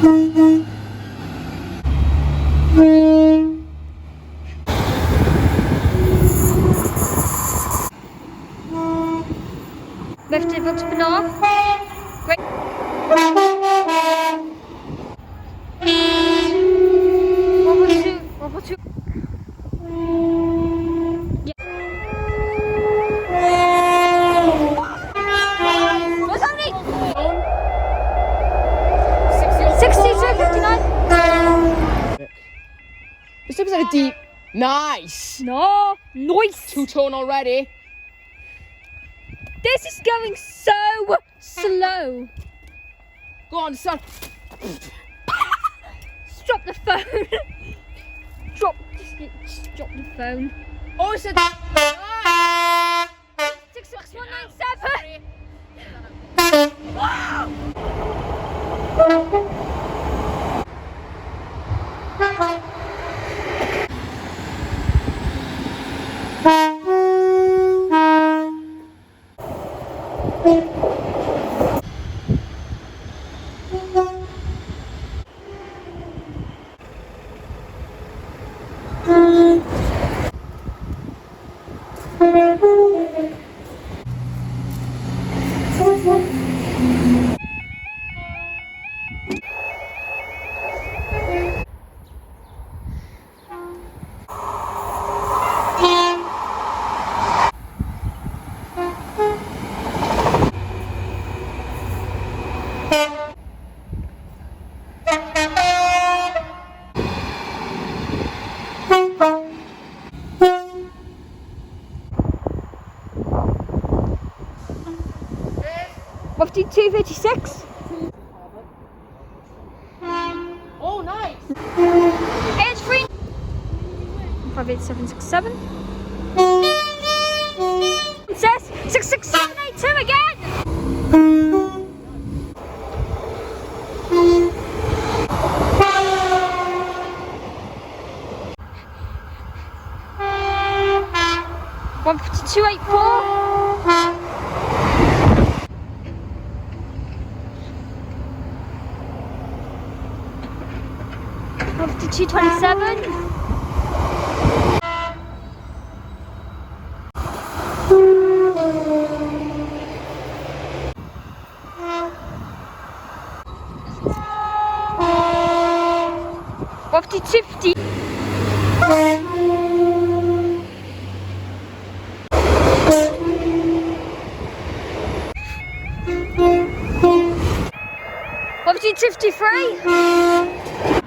Möchte wird spin-off. Great. What was you? Yeah. What's happening? 62.59. This was a deep. Nice. No, nice. Two-tone already. This is going so slow. Go on, son. Drop the phone. Just drop the phone. Oh, it's a... 66197. Wow. What did 256? Oh, nice. Edge free. 58767. It says 66782 again. One 284. 227. Up to 250. Up to 253.